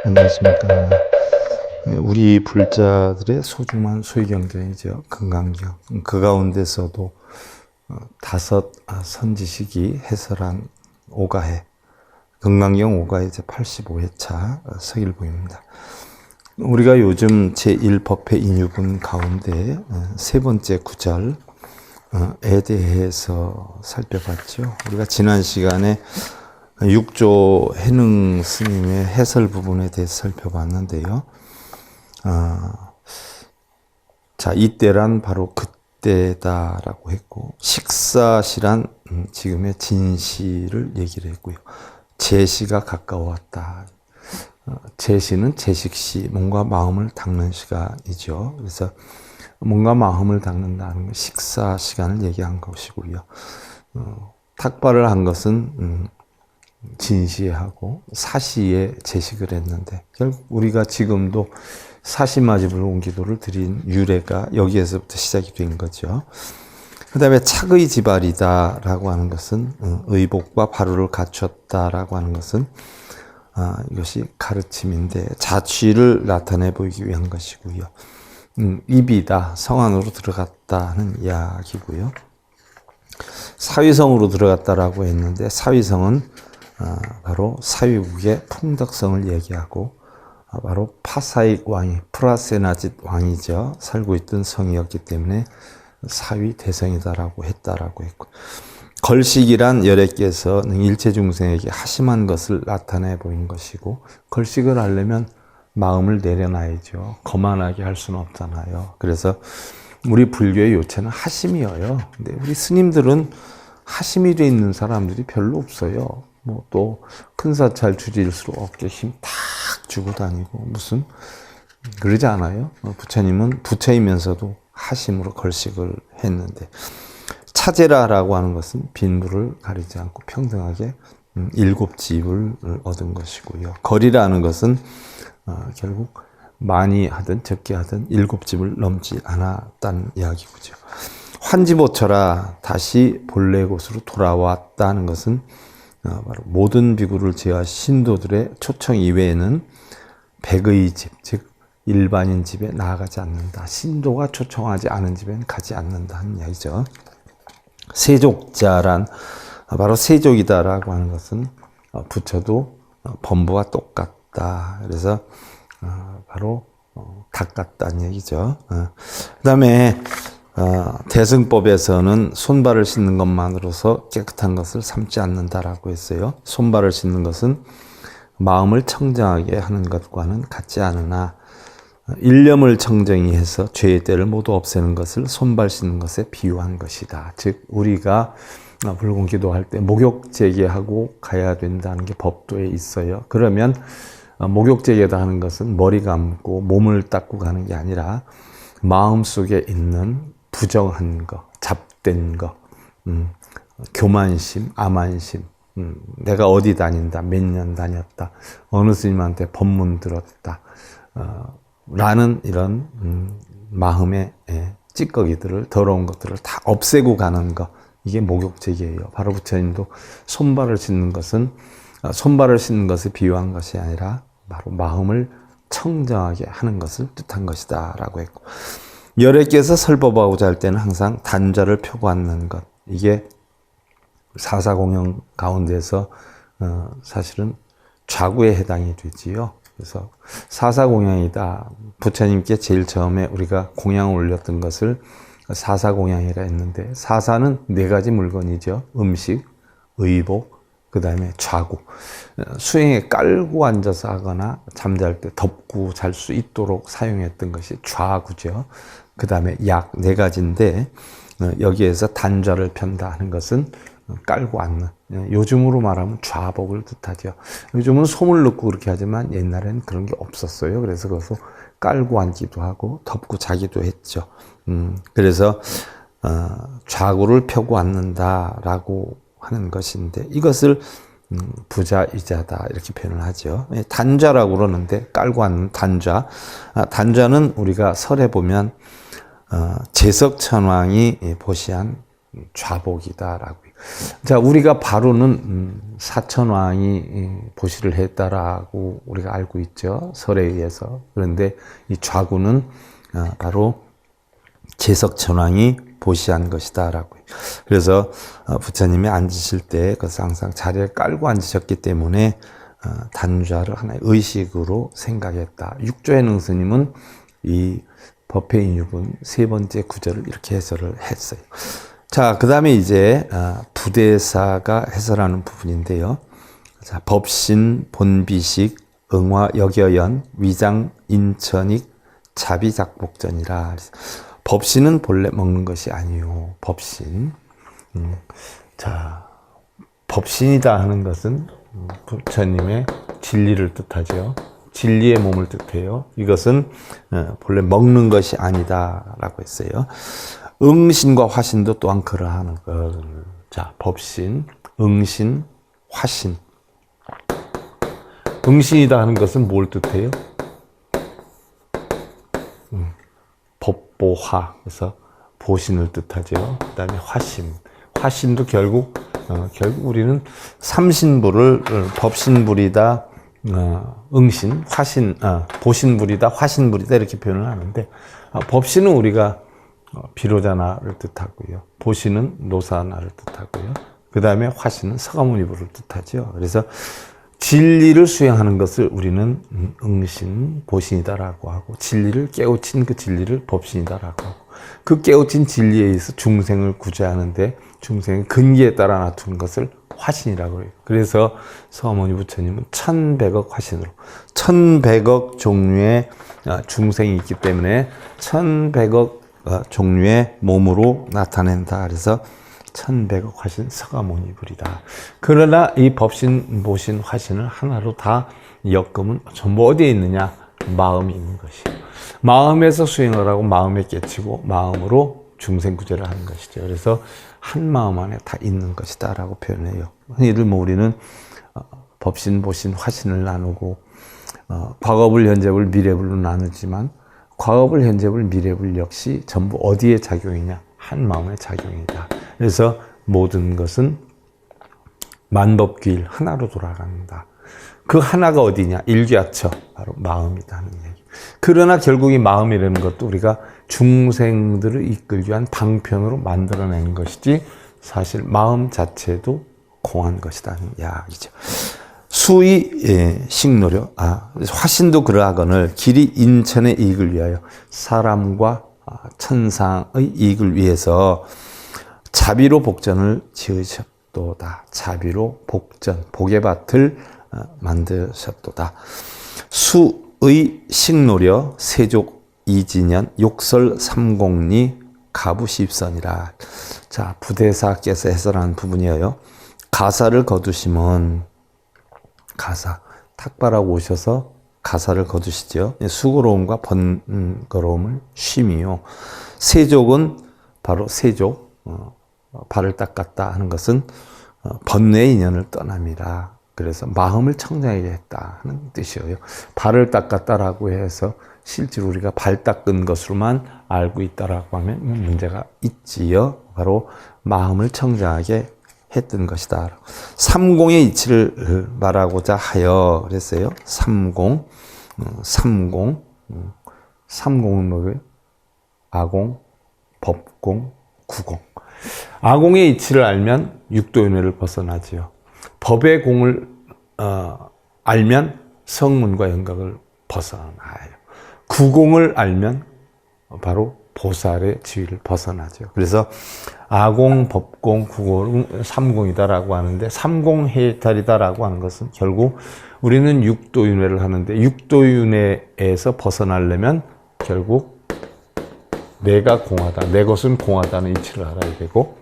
안녕하십니까. 우리 불자들의 소중한 소위경전이죠. 금강경. 그 가운데서도 다섯 선지식이 해설한 오가해, 금강경 오가해 제85회차 서일보입니다. 우리가 요즘 제1법회 인유분 가운데 세 번째 구절에 대해서 살펴봤죠. 우리가 지난 시간에 육조 해능 스님의 해설 부분에 대해서 살펴봤는데요. 자, 이때란 바로 그때다라고 했고, 식사시란 지금의 진시를 얘기를 했고요. 제시가 가까웠다. 제시는 제식시, 몸과 마음을 닦는 시간이죠. 그래서 몸과 마음을 닦는다는 건 식사 시간을 얘기한 것이고요. 탁발을 한 것은 진시하고 사시에 제식을 했는데, 결국 우리가 지금도 사시마집을 온 기도를 드린 유래가 여기에서부터 시작이 된 거죠. 그 다음에 착의 지발이다라고 하는 것은 의복과 바로를 갖췄다라고 하는 것은 이것이 가르침인데 자취를 나타내 보이기 위한 것이고요. 입이다, 성 안으로 들어갔다는 이야기고요. 사위성으로 들어갔다라고 했는데 사위성은 바로 사위국의 풍덕성을 얘기하고 바로 파사익 왕이, 프라세나짓 왕이죠. 살고 있던 성이었기 때문에 사위 대성이다라고 했다라고 했고, 걸식이란 여래께서 일체 중생에게 하심한 것을 나타내 보인 것이고, 걸식을 하려면 마음을 내려놔야죠. 거만하게 할 수는 없잖아요. 그래서 우리 불교의 요체는 하심이어요. 근데 우리 스님들은 하심이 돼 있는 사람들이 별로 없어요. 뭐 또 큰 사찰 주지일수록 어깨 힘 탁 주고 다니고 무슨 그러지 않아요? 부처님은 부처이면서도 하심으로 걸식을 했는데, 차제라라고 하는 것은 빈부를 가리지 않고 평등하게 일곱 집을 얻은 것이고요. 거리라는 것은 결국 많이 하든 적게 하든 일곱 집을 넘지 않았다는 이야기고요. 환지보처라, 다시 본래 곳으로 돌아왔다는 것은 바로 모든 비구를 제외한 신도들의 초청 이외에는 백의 집, 즉 일반인 집에 나아가지 않는다. 신도가 초청하지 않은 집에는 가지 않는다는 이야기죠. 세족자란 바로 세족이다라고 하는 것은 부처도 범부와 똑같다. 그래서 바로 닭 같다는 얘기죠. 그 다음에 대승법에서는 손발을 씻는 것만으로서 깨끗한 것을 삼지 않는다라고 했어요. 손발을 씻는 것은 마음을 청정하게 하는 것과는 같지 않으나 일념을 청정히 해서 죄의 때를 모두 없애는 것을 손발 씻는 것에 비유한 것이다. 즉 우리가 불공기도할 때 목욕 재개하고 가야 된다는 게 법도에 있어요. 그러면 목욕 재개다 하는 것은 머리 감고 몸을 닦고 가는 게 아니라 마음속에 있는 부정한 거, 잡된 거, 교만심, 암만심, 내가 어디 다닌다, 몇 년 다녔다, 어느 스님한테 법문 들었다, 라는 이런 마음의 찌꺼기들을, 더러운 것들을 다 없애고 가는 거, 이게 목욕제기예요. 바로 부처님도 손발을 씻는 것은 손발을 씻는 것을 비유한 것이 아니라 바로 마음을 청정하게 하는 것을 뜻한 것이다 라고 했고, 열애께서 설법하고자 할 때는 항상 단좌를 펴고 앉는 것, 이게 사사공영 가운데서 사실은 좌구에 해당이 되지요. 그래서 사사공양이다. 부처님께 제일 처음에 우리가 공양을 올렸던 것을 사사공양이라 했는데, 사사는 네 가지 물건이죠. 음식, 의복, 그 다음에 좌구. 수행에 깔고 앉아서 하거나 잠잘 때 덮고 잘 수 있도록 사용했던 것이 좌구죠. 그 다음에 약 네 가지인데, 여기에서 단좌를 편다 하는 것은 깔고 앉는, 요즘으로 말하면 좌복을 뜻하죠. 요즘은 솜을 넣고 그렇게 하지만 옛날에는 그런 게 없었어요. 그래서 그것을 깔고 앉기도 하고 덮고 자기도 했죠. 그래서 좌구를 펴고 앉는다라고 하는 것인데, 이것을 부자이자다 이렇게 표현을 하죠. 단좌라고 그러는데 깔고 앉는 단좌. 단좌는 우리가 설에 보면 제석천왕이 보시한 좌복이다라고. 자, 우리가 바로는 사천왕이 보시를 했다라고 우리가 알고 있죠. 설에 의해서. 그런데 이 좌구는 바로 제석천왕이 보시한 것이다라고. 그래서 부처님이 앉으실 때 그것을 항상 자리에 깔고 앉으셨기 때문에 단좌를 하나의 의식으로 생각했다. 육조의 능스님은 이 법회인육은 세 번째 구절을 이렇게 해설을 했어요. 자, 그 다음에 이제 부대사가 해설하는 부분인데요. 자, 법신, 본비식, 응화, 역여연, 위장, 인천익, 자비작복전이라. 법신은 본래 먹는 것이 아니요. 법신. 자, 법신이다 하는 것은 부처님의 진리를 뜻하죠. 진리의 몸을 뜻해요. 이것은 본래 먹는 것이 아니다라고 했어요. 응신과 화신도 또한 그러한 것. 자, 법신, 응신, 화신. 응신이다 하는 것은 뭘 뜻해요? 법보화. 그래서 보신을 뜻하죠. 그 다음에 화신. 화신도 결국 우리는 삼신부를 법신불이다, 응신, 화신, 보신불이다, 화신불이다 이렇게 표현을 하는데, 법신은 우리가 비로자나를 뜻하고요. 보신은 노사나를 뜻하고요. 그 다음에 화신은 서가모니부를 뜻하죠. 그래서 진리를 수행하는 것을 우리는 응신, 보신이다라고 하고, 진리를 깨우친 그 진리를 법신이다라고 하고, 그 깨우친 진리에 의해서 중생을 구제하는데 중생의 근기에 따라 나타는 것을 화신이라고 해요. 그래서 서가모니 부처님은 1100억 화신으로 1100억 종류의 중생이 있기 때문에 1100억 종류의 몸으로 나타낸다. 그래서 1100억 화신 서가모니불이다. 그러나 이 법신, 보신, 화신을 하나로 다 엮으면 전부 어디에 있느냐? 마음이 있는 것이에요. 마음에서 수행을 하고 마음에 깨치고 마음으로 중생구제를 하는 것이죠. 그래서 한 마음 안에 다 있는 것이다 라고 표현해요. 흔히들 우리는 법신, 보신, 화신을 나누고 과거불, 현재불, 미래불로 나누지만 과거불, 현재불, 미래불 역시 전부 어디에 작용이냐? 한 마음의 작용이다. 그래서 모든 것은 만법규일 하나로 돌아간다. 그 하나가 어디냐? 일기하처 바로 마음이다 하는 얘기. 그러나 결국 이 마음이라는 것도 우리가 중생들을 이끌기 위한 방편으로 만들어낸 것이지 사실 마음 자체도 공한 것이다 하는 이야기죠. 수의 식노려, 화신도 그러하거늘 길이 인천의 이익을 위하여 사람과 천상의 이익을 위해서 자비로 복전을 지으셨도다. 자비로 복전, 복의 밭을 만드셨도다. 수의 식노려 세족 이진년 욕설 삼공리 가부십선이라. 자, 부대사께서 해설한 부분이에요. 가사를 거두시면 가사, 탁발하고 오셔서 가사를 거두시죠. 수고로움과 번거로움을 쉼이요. 세족은 바로 세족, 발을 닦았다 하는 것은 번뇌의 인연을 떠납니다. 그래서 마음을 청정하게 했다 하는 뜻이에요. 발을 닦았다라고 해서 실제로 우리가 발 닦은 것으로만 알고 있다라고 하면 문제가 있지요. 바로 마음을 청정하게 했던 것이다. 삼공의 이치를 말하고자 하여 그랬어요. 삼공. 삼공은 뭐예요? 아공, 법공, 구공. 아공의 이치를 알면 육도윤회를 벗어나지요. 법의 공을 알면 성문과 영각을 벗어나요. 구공을 알면 바로 보살의 지위를 벗어나죠. 그래서 아공, 법공, 구공, 삼공이다라고 하는데 삼공해탈이다라고 하는 것은 결국 우리는 육도윤회를 하는데 육도윤회에서 벗어나려면 결국 내가 공하다, 내 것은 공하다는 이치를 알아야 되고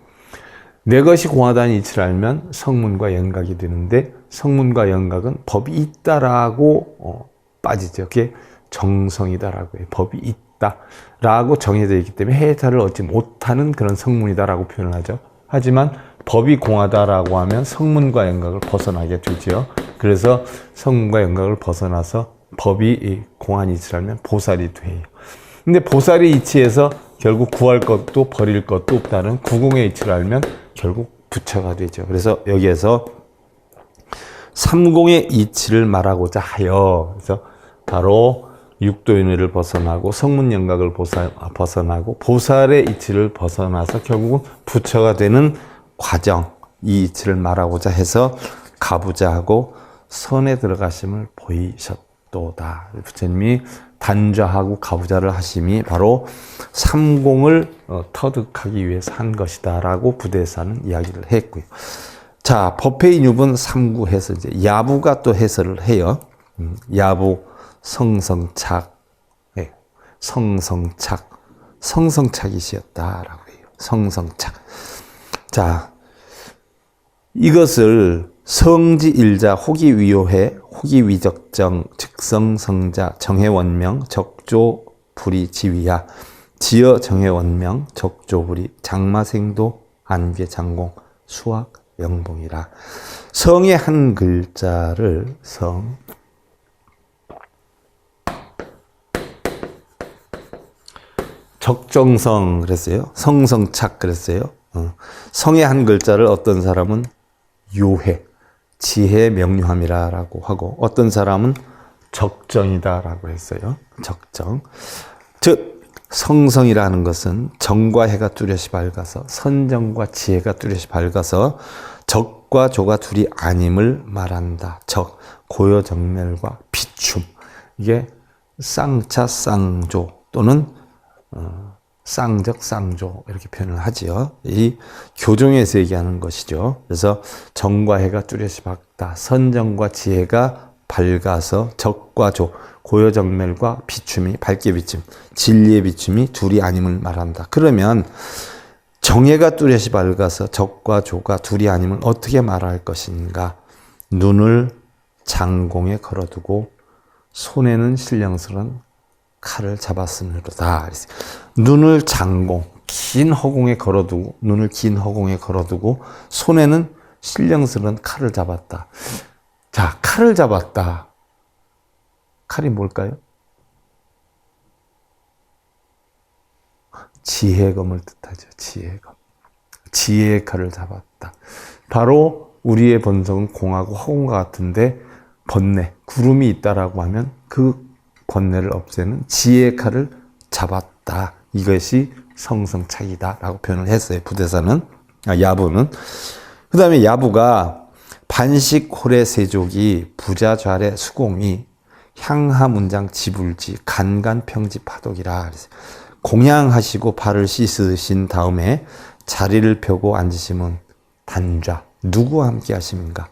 내 것이 공하다는 이치를 알면 성문과 영각이 되는데 성문과 영각은 법이 있다라고 빠지죠. 그게 정성이다라고 해요. 법이 있다라고 정해져 있기 때문에 해탈을 얻지 못하는 그런 성문이다라고 표현을 하죠. 하지만 법이 공하다라고 하면 성문과 영각을 벗어나게 되죠. 그래서 성문과 영각을 벗어나서 법이 공한 이치를 알면 보살이 돼요. 근데 보살의 이치에서 결국 구할 것도 버릴 것도 없다는 구공의 이치를 알면 결국 부처가 되죠. 그래서 여기에서 삼공의 이치를 말하고자 하여, 그래서 바로 육도윤회를 벗어나고 성문영각을 벗어나고 보살의 이치를 벗어나서 결국은 부처가 되는 과정, 이 이치를 말하고자 해서 가부좌하고 선에 들어가심을 보이셨도다. 부처님이 단좌하고 가부좌를 하심이 바로 삼공을 터득하기 위해서 한 것이다 라고 부대사는 이야기를 했고요. 자, 법회인유분 삼구해서 이제 야부가 또 해설을 해요. 야부 성성착, 네. 성성착이시였다라고 해요. 성성착. 자, 이것을 성지일자, 호기위효해, 호기위적정, 즉성성자, 정해원명, 적조불이지위야, 지어 정해원명, 적조불이, 장마생도, 안개장공, 수학, 영봉이라. 성의 한 글자를 적정성 그랬어요. 성성착 그랬어요. 성의 한 글자를 어떤 사람은 요해, 지혜 명료함이라고 하고 어떤 사람은 적정이다라고 했어요. 적정. 즉 성성이라는 것은 정과 해가 뚜렷이 밝아서 선정과 지혜가 뚜렷이 밝아서 적과 조가 둘이 아님을 말한다. 적, 고요정멸과 비춤. 이게 쌍차 쌍조 또는 쌍적 쌍조 이렇게 표현을 하지요. 이 교종에서 얘기하는 것이죠. 그래서 정과 해가 뚜렷이 밝다. 선정과 지혜가 밝아서 적과 조, 고요정멸과 비춤이 밝게 비춤, 진리의 비춤이 둘이 아님을 말한다. 그러면 정해가 뚜렷이 밝아서 적과 조가 둘이 아님을 어떻게 말할 것인가? 눈을 장공에 걸어두고 손에는 신령스러운 칼을 잡았으므로다. 눈을 장공, 긴 허공에 걸어두고, 눈을 긴 허공에 걸어두고, 손에는 신령스러운 칼을 잡았다. 자, 칼을 잡았다. 칼이 뭘까요? 지혜검을 뜻하죠. 지혜검. 지혜의 칼을 잡았다. 바로 우리의 본성은 공하고 허공과 같은데 번뇌, 구름이 있다라고 하면 그 번뇌를 없애는 지혜의 칼을 잡았다. 이것이 성성착이다라고 표현을 했어요. 부대사는, 야부는. 그 다음에 야부가 반식 홀의 세족이 부자 좌래 수공이 향하 문장 지불지 간간 평지 파독이라. 공양하시고 발을 씻으신 다음에 자리를 펴고 앉으시면 단좌. 누구와 함께 하십니까?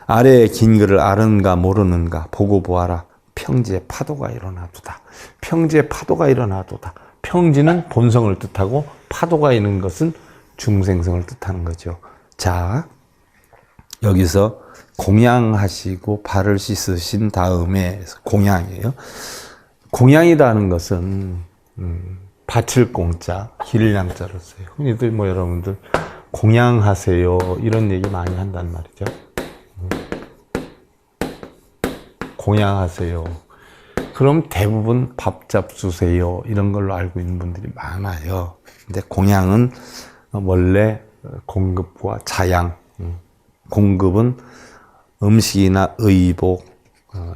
아래에 긴 글을 아는가 모르는가 보고 보아라. 평지에 파도가 일어나도다. 평지에 파도가 일어나도다. 평지는 본성을 뜻하고 파도가 있는 것은 중생성을 뜻하는 거죠. 자, 여기서 공양하시고 발을 씻으신 다음에 공양이에요. 공양이라는 것은 바칠 공자, 기를 양자로 써요. 흔히들 뭐 여러분들 공양하세요 이런 얘기 많이 한단 말이죠. 공양하세요. 그럼 대부분 밥 잡수세요 이런 걸로 알고 있는 분들이 많아요. 근데 공양은 원래 공급과 자양, 공급은 음식이나 의복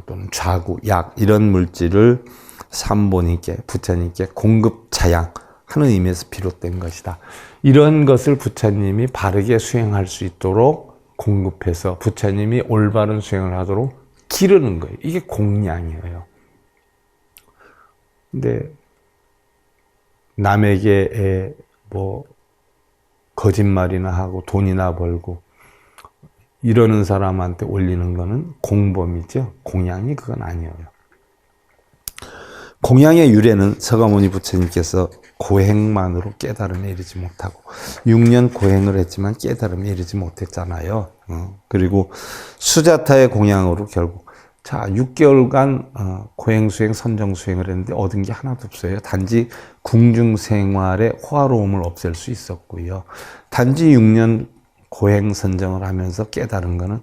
또는 좌구, 약 이런 물질을 삼보님께, 부처님께 공급 자양하는 의미에서 비롯된 것이다. 이런 것을 부처님이 바르게 수행할 수 있도록 공급해서 부처님이 올바른 수행을 하도록 기르는 거예요. 이게 공양이에요. 근데 남에게 뭐 거짓말이나 하고 돈이나 벌고 이러는 사람한테 올리는 거는 공범이죠. 공양이 그건 아니에요. 공양의 유래는 서가모니 부처님께서 고행만으로 깨달음에 이르지 못하고 6년 고행을 했지만 깨달음에 이르지 못했잖아요. 그리고 수자타의 공양으로 결국 6개월간 고행수행, 선정수행을 했는데 얻은 게 하나도 없어요. 단지 궁중생활의 호화로움을 없앨 수 있었고요. 단지 6년 고행, 선정을 하면서 깨달은 거는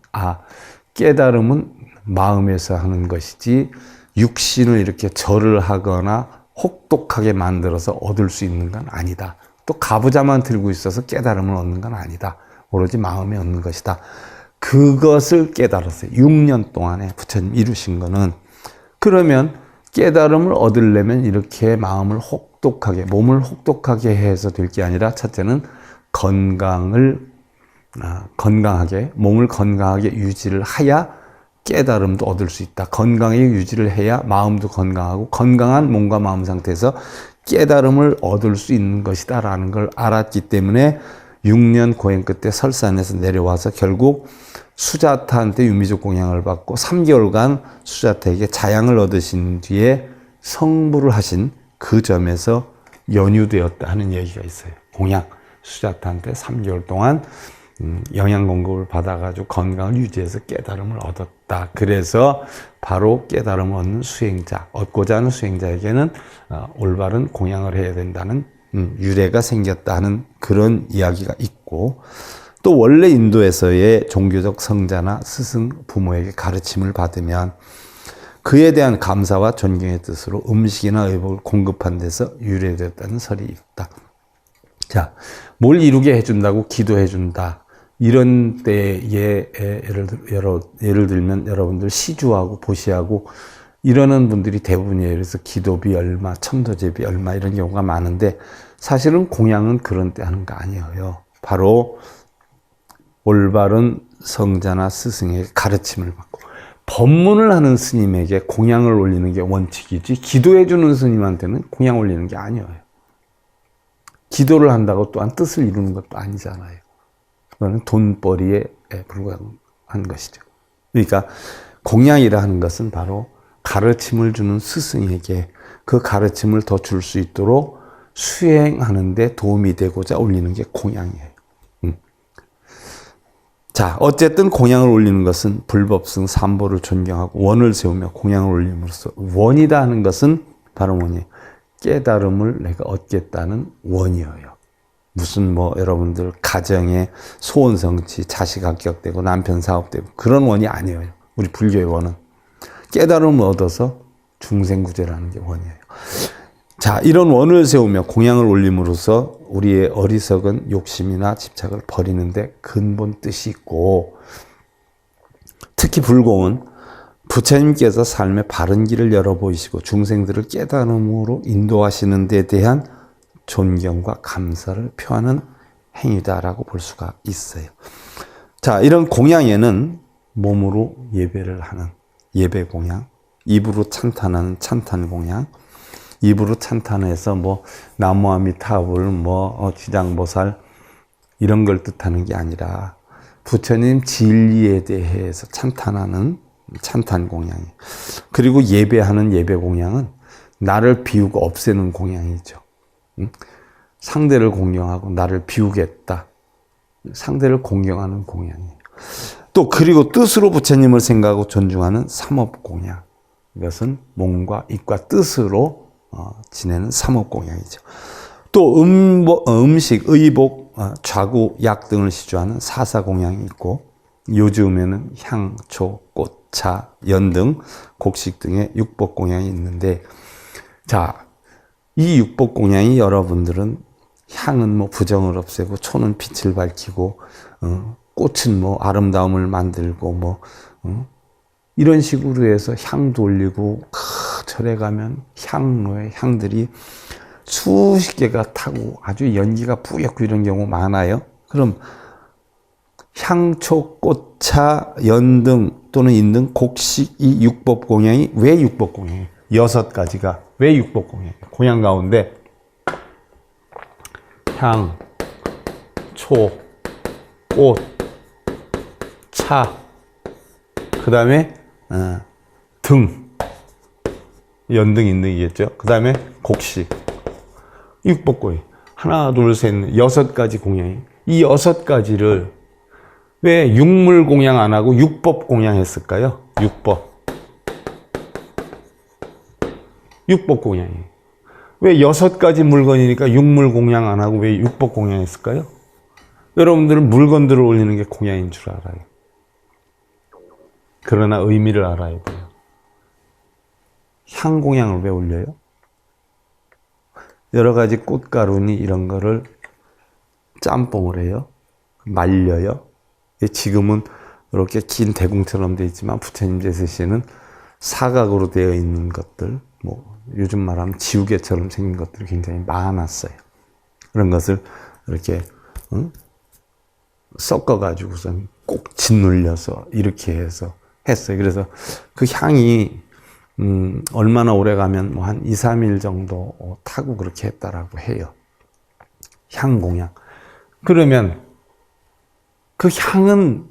깨달음은 마음에서 하는 것이지 육신을 이렇게 절을 하거나 혹독하게 만들어서 얻을 수 있는 건 아니다. 또 가부좌만 들고 있어서 깨달음을 얻는 건 아니다. 오로지 마음에 얻는 것이다. 그것을 깨달았어요. 6년 동안에 부처님 이루신 거는. 그러면 깨달음을 얻으려면 이렇게 마음을 혹독하게, 몸을 혹독하게 해서 될 게 아니라, 첫째는 건강하게, 몸을 건강하게 유지를 해야 깨달음도 얻을 수 있다. 건강하게 유지를 해야 마음도 건강하고, 건강한 몸과 마음 상태에서 깨달음을 얻을 수 있는 것이다 라는 걸 알았기 때문에 6년 고행 끝에 설산에서 내려와서 결국 수자타한테 유미족 공양을 받고 3개월간 수자타에게 자양을 얻으신 뒤에 성불을 하신 그 점에서 연유되었다 하는 얘기가 있어요. 공양, 수자타한테 3개월 동안 영양 공급을 받아가지고 건강을 유지해서 깨달음을 얻었다. 그래서 바로 깨달음을 얻는 수행자, 얻고자 하는 수행자에게는 올바른 공양을 해야 된다는 유래가 생겼다 하는 그런 이야기가 있고, 또 원래 인도에서의 종교적 성자나 스승, 부모에게 가르침을 받으면 그에 대한 감사와 존경의 뜻으로 음식이나 의복을 공급한 데서 유래되었다는 설이 있다. 자, 뭘 이루게 해준다고 기도해준다. 이런 때에 예를 들면 여러분들 시주하고 보시하고 이러는 분들이 대부분이에요. 그래서 기도비 얼마, 천도제비 얼마 이런 경우가 많은데 사실은 공양은 그런 때 하는 거 아니에요. 바로 올바른 성자나 스승에게 가르침을 받고 법문을 하는 스님에게 공양을 올리는 게 원칙이지 기도해주는 스님한테는 공양 올리는 게 아니에요. 기도를 한다고 또한 뜻을 이루는 것도 아니잖아요. 그거는 돈벌이에 불과한 것이죠. 그러니까 공양이라 하는 것은 바로 가르침을 주는 스승에게 그 가르침을 더 줄 수 있도록 수행하는 데 도움이 되고자 올리는 게 공양이에요. 자, 어쨌든 공양을 올리는 것은 불법승 삼보를 존경하고 원을 세우며 공양을 올림으로써 원이다 하는 것은 바로 뭐니? 깨달음을 내가 얻겠다는 원이에요. 무슨 여러분들 가정에 소원 성취, 자식 합격되고 남편 사업되고 그런 원이 아니에요. 우리 불교의 원은 깨달음을 얻어서 중생구제라는 게 원이에요. 자, 이런 원을 세우며 공양을 올림으로써 우리의 어리석은 욕심이나 집착을 버리는데 근본 뜻이 있고, 특히 불공은 부처님께서 삶의 바른 길을 열어 보이시고 중생들을 깨달음으로 인도하시는 데 대한 존경과 감사를 표하는 행위다라고 볼 수가 있어요. 자, 이런 공양에는 몸으로 예배를 하는 예배 공양, 입으로 찬탄하는 찬탄 공양, 입으로 찬탄해서 나무아미타불, 지장보살 이런 걸 뜻하는 게 아니라 부처님 진리에 대해서 찬탄하는 찬탄 공양이, 그리고 예배하는 예배 공양은 나를 비우고 없애는 공양이죠. 상대를 공경하고 나를 비우겠다. 상대를 공경하는 공양이에요. 또 그리고 뜻으로 부처님을 생각하고 존중하는 삼업공양. 이것은 몸과 입과 뜻으로 지내는 삼업공양이죠. 또 음식, 의복, 좌구, 약 등을 시주하는 사사공양이 있고, 요즘에는 향, 초, 꽃, 차, 연 등 곡식 등의 육법공양이 있는데, 자, 이 육법공양이 여러분들은 향은 부정을 없애고, 초는 빛을 밝히고, 꽃은 아름다움을 만들고, 이런 식으로 해서 향도 올리고, 절에 가면 향로의 향들이 수십 개가 타고 아주 연기가 뿌옇고 이런 경우 많아요. 그럼 향초, 꽃차, 연등 또는 인등, 곡식 이 육법공양이 왜 육법공양이에요? 6가지가 왜 육법공양이에요? 공양 가운데 향, 초, 꽃, 차, 그 다음에 등, 연등, 인등이겠죠. 그 다음에 곡식, 육법공양. 하나, 둘, 셋, 6가지 공양이. 이 6가지를 왜 육물 공양 안 하고 육법 공양 했을까요? 육법 공양이. 왜 6가지 물건이니까 육물 공양 안 하고 왜 육법 공양 했을까요? 여러분들은 물건들을 올리는 게 공양인 줄 알아요. 그러나 의미를 알아야 돼요. 향공양을 왜 올려요? 여러 가지 꽃가루니 이런 거를 짬뽕을 해요. 말려요. 지금은 이렇게 긴 대궁처럼 되어 있지만 부처님 제세시에는 사각으로 되어 있는 것들, 뭐 요즘 말하면 지우개처럼 생긴 것들이 굉장히 많았어요. 그런 것을 이렇게 섞어가지고선 꼭 짓눌려서 이렇게 해서 했어요. 그래서 그 향이 얼마나 오래 가면 뭐 한 2, 3일 정도 타고 그렇게 했다라고 해요. 향공양. 그러면 그 향은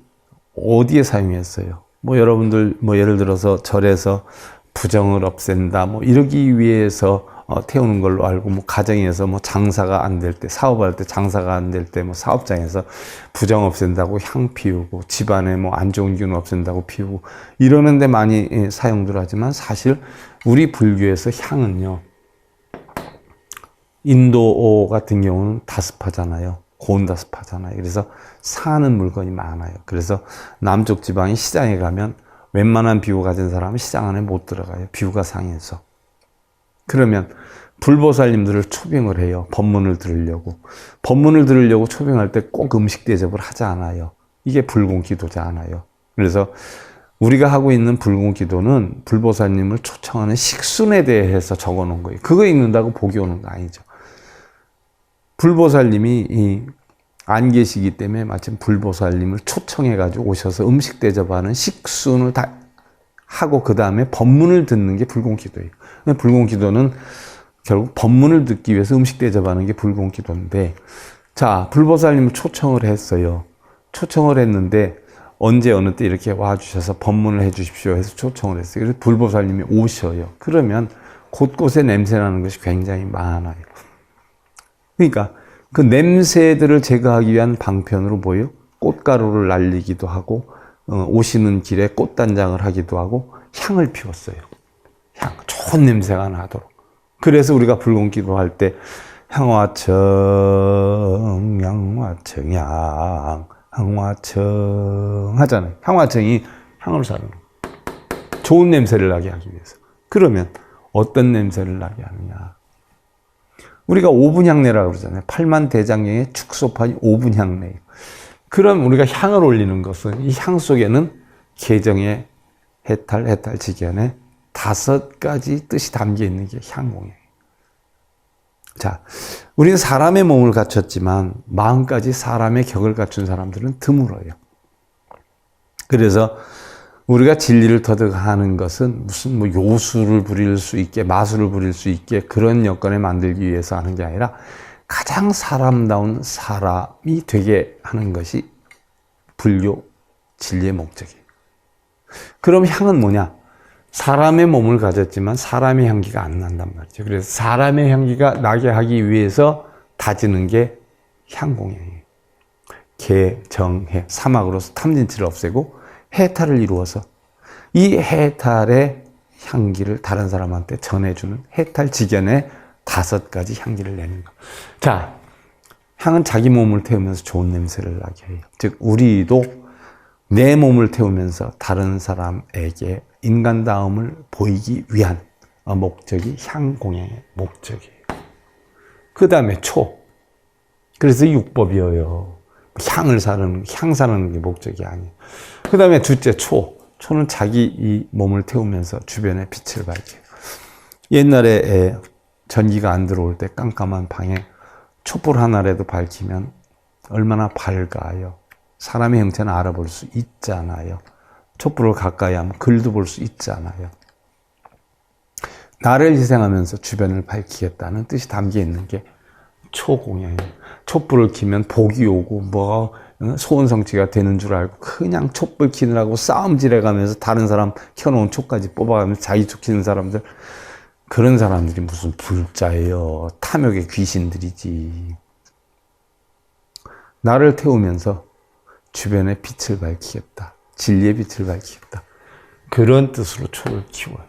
어디에 사용했어요? 뭐 여러분들 뭐 예를 들어서 절에서 부정을 없앤다 뭐 이러기 위해서 태우는 걸로 알고, 뭐 가정에서 뭐 장사가 안 될 때, 사업할 때 장사가 안 될 때 뭐 사업장에서 부정 없앤다고 향 피우고, 집안에 뭐 안 좋은 기운 없앤다고 피우고 이러는데 많이 사용들 하지만, 사실 우리 불교에서 향은요, 인도 같은 경우는 다습하잖아요. 고온다습하잖아요. 그래서 사는 물건이 많아요. 그래서 남쪽 지방의 시장에 가면 웬만한 비구 가진 사람은 시장 안에 못 들어가요. 비구가 상해서. 그러면 불보살님들을 초빙을 해요. 법문을 들으려고. 법문을 들으려고 초빙할 때 꼭 음식 대접을 하지 않아요. 이게 불공기도지 않아요. 그래서 우리가 하고 있는 불공기도는 불보살님을 초청하는 식순에 대해서 적어 놓은 거예요. 그거 읽는다고 복이 오는 거 아니죠. 불보살님이 안 계시기 때문에 마침 불보살님을 초청해가지고 오셔서 음식 대접하는 식순을 다 하고 그 다음에 법문을 듣는 게 불공기도예요. 불공기도는 결국 법문을 듣기 위해서 음식 대접하는 게 불공기도인데, 자, 불보살님을 초청을 했어요. 초청을 했는데 언제 어느 때 이렇게 와주셔서 법문을 해주십시오 해서 초청을 했어요. 그래서 불보살님이 오셔요. 그러면 곳곳에 냄새나는 것이 굉장히 많아요. 그러니까 그 냄새들을 제거하기 위한 방편으로 뭐예요? 꽃가루를 날리기도 하고, 오시는 길에 꽃단장을 하기도 하고, 향을 피웠어요. 향, 좋은 냄새가 나도록. 그래서 우리가 불공기도 할 때 향화청, 향화청, 향화청 하잖아요. 향화청이 향을 사는 거예요. 좋은 냄새를 나게 하기 위해서. 그러면 어떤 냄새를 나게 하느냐? 우리가 오분향내라고 그러잖아요. 팔만대장경의 축소판이 오분향내예요. 그럼 우리가 향을 올리는 것은 이 향 속에는 계정의 해탈, 해탈지견의 5가지 뜻이 담겨 있는 게 향공양이에요. 자, 우리는 사람의 몸을 갖췄지만 마음까지 사람의 격을 갖춘 사람들은 드물어요. 그래서 우리가 진리를 터득하는 것은 무슨 뭐 요술을 부릴 수 있게, 마술을 부릴 수 있게 그런 여건을 만들기 위해서 하는 게 아니라 가장 사람다운 사람이 되게 하는 것이 불교 진리의 목적이에요. 그럼 향은 뭐냐? 사람의 몸을 가졌지만 사람의 향기가 안 난단 말이죠. 그래서 사람의 향기가 나게 하기 위해서 다지는 게 향공양이에요. 개, 정, 해, 사막으로서 탐진치를 없애고 해탈을 이루어서 이 해탈의 향기를 다른 사람한테 전해주는 해탈지견의 5가지 향기를 내는 것. 자, 향은 자기 몸을 태우면서 좋은 냄새를 나게 해요. 즉 우리도 내 몸을 태우면서 다른 사람에게 인간다움을 보이기 위한 목적이 향공양의 목적이에요. 그 다음에 초. 그래서 육법이어요. 향을 사는, 향 사는 게 목적이 아니에요. 그 다음에 둘째 초. 초는 자기 이 몸을 태우면서 주변에 빛을 밝혀요. 옛날에 전기가 안 들어올 때 깜깜한 방에 촛불 하나라도 밝히면 얼마나 밝아요. 사람의 형체는 알아볼 수 있잖아요. 촛불을 가까이 하면 글도 볼 수 있잖아요. 나를 희생하면서 주변을 밝히겠다는 뜻이 담겨 있는 게 초공양이에요. 촛불을 켜면 복이 오고 뭐 소원성취가 되는 줄 알고 그냥 촛불 켜느라고 싸움질해 가면서 다른 사람 켜놓은 촛까지 뽑아가면서 자기 촛 켜는 사람들, 그런 사람들이 무슨 불자예요. 탐욕의 귀신들이지. 나를 태우면서 주변에 빛을 밝히겠다. 진리의 빛을 밝히겠다. 그런 뜻으로 초를 키워요.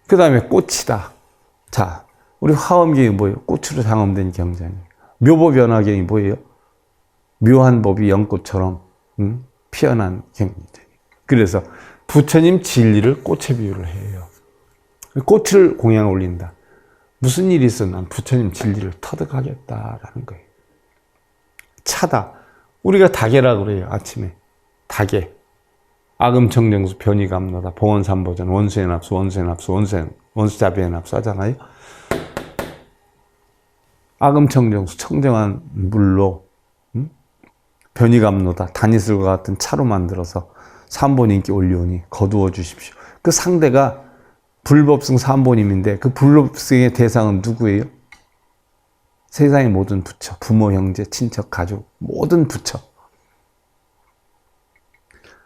그 다음에 꽃이다. 자, 우리 화엄경이 뭐예요? 꽃으로 장엄된 경전이에요. 묘보변화경이 뭐예요? 묘한 법이 연꽃처럼 피어난 경전이에요. 그래서 부처님 진리를 꽃에 비유를 해요. 꽃을 공양 올린다. 무슨 일이 있어? 난 부처님 진리를 터득하겠다라는 거예요. 차다. 우리가 다계라 그래요. 아침에 다계. 아금청정수 변이감로다. 봉헌삼보전 원수의 납수 원수자비의 납수 하잖아요. 아금청정수 청정한 물로 변이감로다. 다니슬과 같은 차로 만들어서 삼보님께 올려오니 거두어 주십시오. 그 상대가 불법승 삼보님인데 그 불법승의 대상은 누구예요? 세상의 모든 부처, 부모, 형제, 친척, 가족, 모든 부처.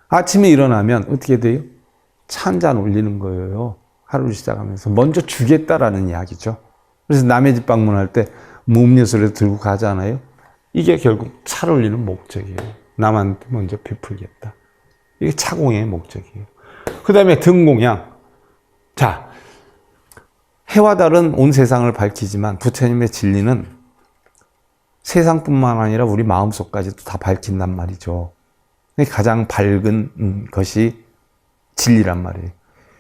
아침에 일어나면 어떻게 돼요? 차 한 잔 올리는 거예요. 하루를 시작하면서. 먼저 주겠다라는 이야기죠. 그래서 남의 집 방문할 때 음료수를 들고 가잖아요. 이게 결국 차를 올리는 목적이에요. 남한테 먼저 베풀겠다. 이게 차공의 목적이에요. 그 다음에 등공양. 자, 해와 달은 온 세상을 밝히지만 부처님의 진리는 세상뿐만 아니라 우리 마음속까지도 다 밝힌단 말이죠. 가장 밝은 것이 진리란 말이에요.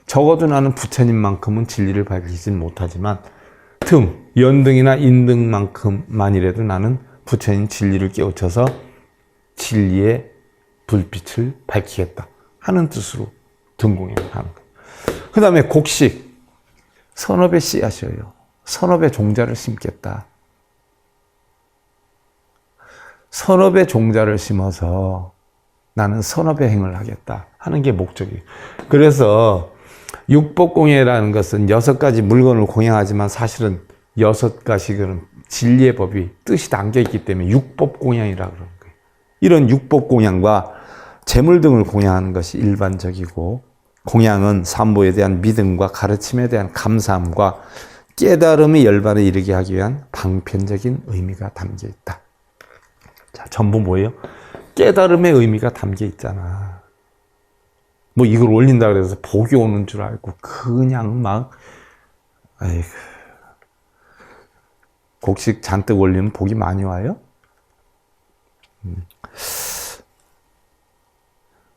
적어도 나는 부처님만큼은 진리를 밝히진 못하지만 연등이나 인등만큼만이라도 나는 부처님 진리를 깨우쳐서 진리의 불빛을 밝히겠다 하는 뜻으로 등공양을 하는 거예요. 그 다음에 곡식, 선업의 씨앗이에요. 선업의 종자를 심겠다. 선업의 종자를 심어서 나는 선업의 행을 하겠다 하는 게 목적이에요. 그래서 육법공예라는 것은 6가지 물건을 공양하지만 사실은 6가지 진리의 법이 뜻이 담겨있기 때문에 육법공양이라고 그러는 거예요. 이런 육법공양과 재물 등을 공양하는 것이 일반적이고, 공양은 삼보에 대한 믿음과 가르침에 대한 감사함과 깨달음의 열반에 이르게 하기 위한 방편적인 의미가 담겨 있다. 자, 전부 뭐예요? 깨달음의 의미가 담겨 있잖아. 뭐 이걸 올린다 그래서 복이 오는 줄 알고 그냥 막 아이고, 곡식 잔뜩 올리면 복이 많이 와요?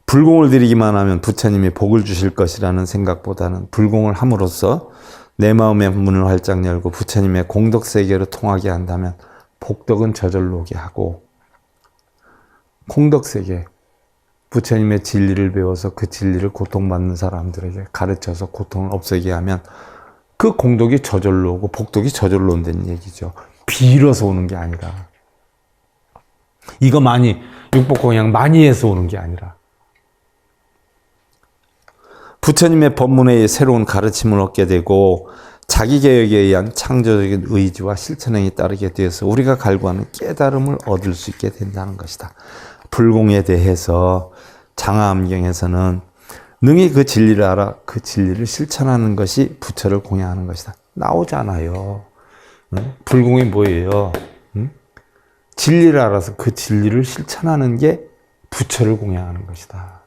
불공을 드리기만 하면 부처님이 복을 주실 것이라는 생각보다는 불공을 함으로써 내 마음의 문을 활짝 열고 부처님의 공덕 세계로 통하게 한다면 복덕은 저절로 오게 하고, 공덕 세계, 부처님의 진리를 배워서 그 진리를 고통받는 사람들에게 가르쳐서 고통을 없애게 하면 그 공덕이 저절로 오고 복덕이 저절로 온다는 얘기죠. 빌어서 오는 게 아니라, 이거 많이 육법공양 많이 해서 오는 게 아니라, 부처님의 법문에 의해 새로운 가르침을 얻게 되고 자기개혁에 의한 창조적인 의지와 실천행이 따르게 되어서 우리가 갈구하는 깨달음을 얻을 수 있게 된다는 것이다. 불공에 대해서 장하암경에서는 능히 그 진리를 알아 그 진리를 실천하는 것이 부처를 공양하는 것이다. 나오잖아요. 불공이 뭐예요? 진리를 알아서 그 진리를 실천하는 게 부처를 공양하는 것이다.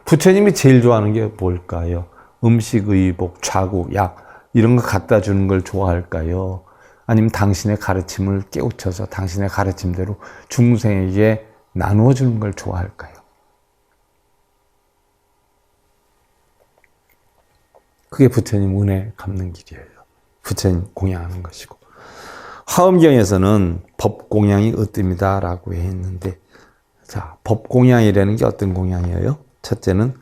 부처님이 제일 좋아하는 게 뭘까요? 음식, 의복, 좌구, 약 이런 거 갖다 주는 걸 좋아할까요? 아니면 당신의 가르침을 깨우쳐서 당신의 가르침대로 중생에게 나누어 주는 걸 좋아할까요? 그게 부처님 은혜 갚는 길이에요. 부처님 공양하는 것이고, 화엄경에서는 법공양이 으뜸이다라고 했는데, 자, 법공양이라는 게 어떤 공양이에요? 첫째는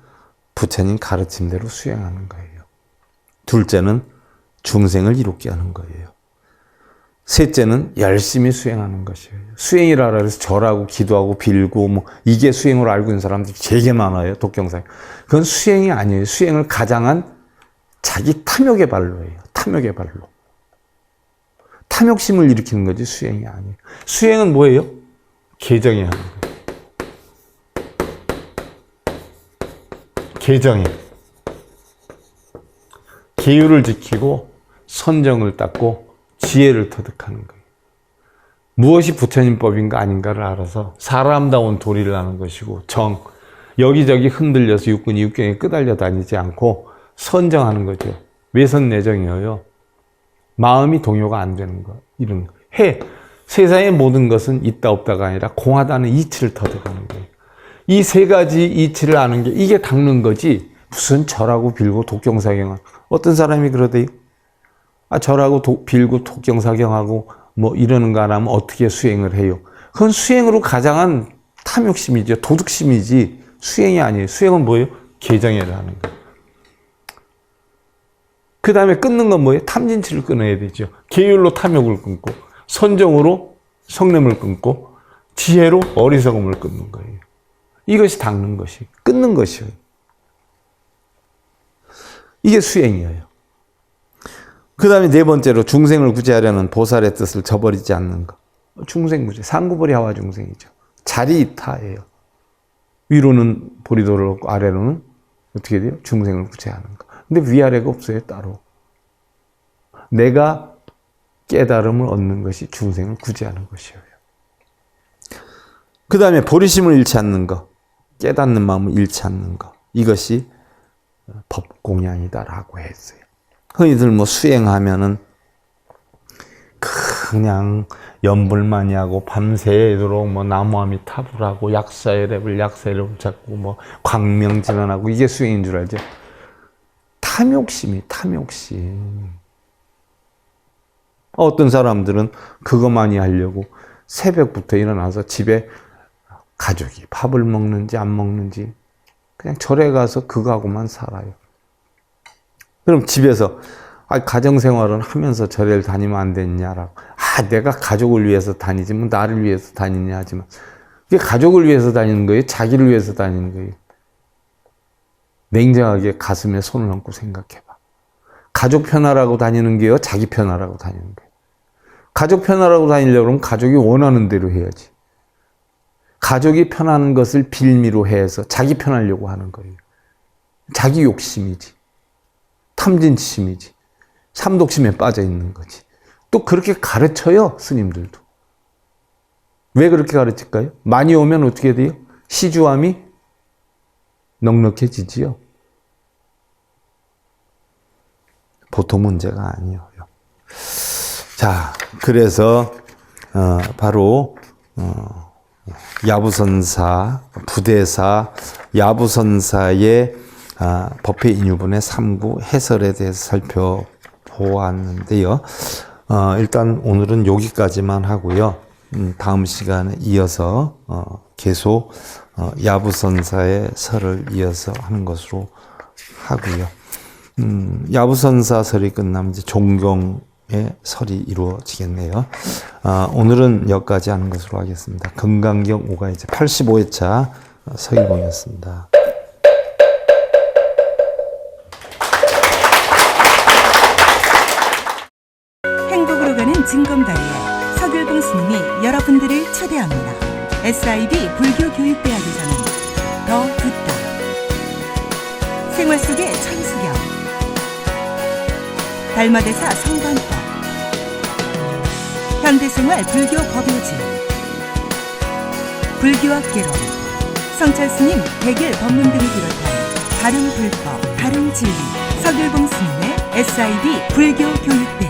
부처님 가르침대로 수행하는 거예요. 둘째는 중생을 이롭게 하는 거예요. 셋째는 열심히 수행하는 것이에요. 수행이라 해서 절하고 기도하고 빌고 뭐 이게 수행으로 알고 있는 사람들이 되게 많아요. 독경사에. 그건 수행이 아니에요. 수행을 가장한 자기 탐욕의 발로예요. 탐욕의 발로. 탐욕심을 일으키는 거지 수행이 아니에요. 수행은 뭐예요? 개정해 하는 거예요. 개정해. 계율을 지키고 선정을 닦고 지혜를 터득하는 거예요. 무엇이 부처님 법인가 아닌가를 알아서 사람다운 도리를 하는 것이고, 정, 여기저기 흔들려서 육군이 육경에 끄달려 다니지 않고 선정하는 거죠. 외선내정이에요. 마음이 동요가 안 되는 거, 이런 거. 세상의 모든 것은 있다 없다가 아니라 공하다는 이치를 터득하는 거예요. 이 세 가지 이치를 아는 게 이게 닦는 거지, 무슨 절하고 빌고 독경사경하고. 어떤 사람이 그러대요. 절하고 빌고 독경사경하고 뭐 이러는 거 안 하면 어떻게 수행을 해요? 그건 수행으로 가장한 탐욕심이죠. 도둑심이지 수행이 아니에요. 수행은 뭐예요? 개정해를 하는 거예요. 그 다음에 끊는 건 뭐예요? 탐진치를 끊어야 되죠. 계율로 탐욕을 끊고, 선정으로 성냄을 끊고, 지혜로 어리석음을 끊는 거예요. 이것이 닦는 것이, 끊는 것이에요. 이게 수행이에요. 그 다음에 네 번째로 중생을 구제하려는 보살의 뜻을 저버리지 않는 것. 중생구제, 상구보리 하와 중생이죠. 자리이타예요. 위로는 보리도를 얻고 아래로는 어떻게 돼요? 중생을 구제하는 것. 근데 위아래가 없어요, 따로. 내가 깨달음을 얻는 것이 중생을 구제하는 것이에요. 그 다음에 보리심을 잃지 않는 것, 깨닫는 마음을 잃지 않는 것. 이것이 법공양이다라고 했어요. 흔히들 뭐 수행하면은 그냥 연불 많이 하고 밤새도록 뭐 나무아미 탑을 하고 약사의 랩을 잡고 뭐 광명진언하고 이게 수행인 줄 알죠? 탐욕심. 어떤 사람들은 그거 많이 하려고 새벽부터 일어나서 집에 가족이 밥을 먹는지 안 먹는지 그냥 절에 가서 그거하고만 살아요. 그럼 집에서 가정생활은 하면서 절에를 다니면 안 되냐라고. 내가 가족을 위해서 다니지 뭐 나를 위해서 다니냐 하지만 이게 가족을 위해서 다니는 거예요? 자기를 위해서 다니는 거예요? 냉정하게 가슴에 손을 얹고 생각해봐. 가족 편하라고 다니는 게요? 자기 편하라고 다니는 거예요? 가족 편하라고 다니려고 그러면 가족이 원하는 대로 해야지. 가족이 편한 것을 빌미로 해서 자기 편하려고 하는 거예요. 자기 욕심이지. 탐진심이지. 삼독심에 빠져 있는 거지. 또 그렇게 가르쳐요, 스님들도. 왜 그렇게 가르칠까요? 많이 오면 어떻게 돼요? 시주함이 넉넉해지지요. 보통 문제가 아니에요. 자, 그래서 바로 야부선사, 부대사, 야부선사의 법회 인유분의 3구 해설에 대해서 살펴보았는데요. 일단 오늘은 여기까지만 하고요. 다음 시간에 이어서 계속 야부선사의 설을 이어서 하는 것으로 하고요. 야부선사 설이 끝나면 이제 종경의 설이 이루어지겠네요. 오늘은 여기까지 하는 것으로 하겠습니다. 금강경 5가 이제 85회차 서일봉이었습니다. 행복으로 가는 징검다리에 서길봉 스님이 여러분들을 초대합니다. SIB 불교교육대학에서는 더 듣다, 생활 속의 천수경, 달마대사 성관법, 현대생활 불교 법요지, 불교학 개론, 성찰스님 백일 법문 등을 비롯한 다른 불법, 다른 진리, 서길봉 스님의 SIB 불교교육대학.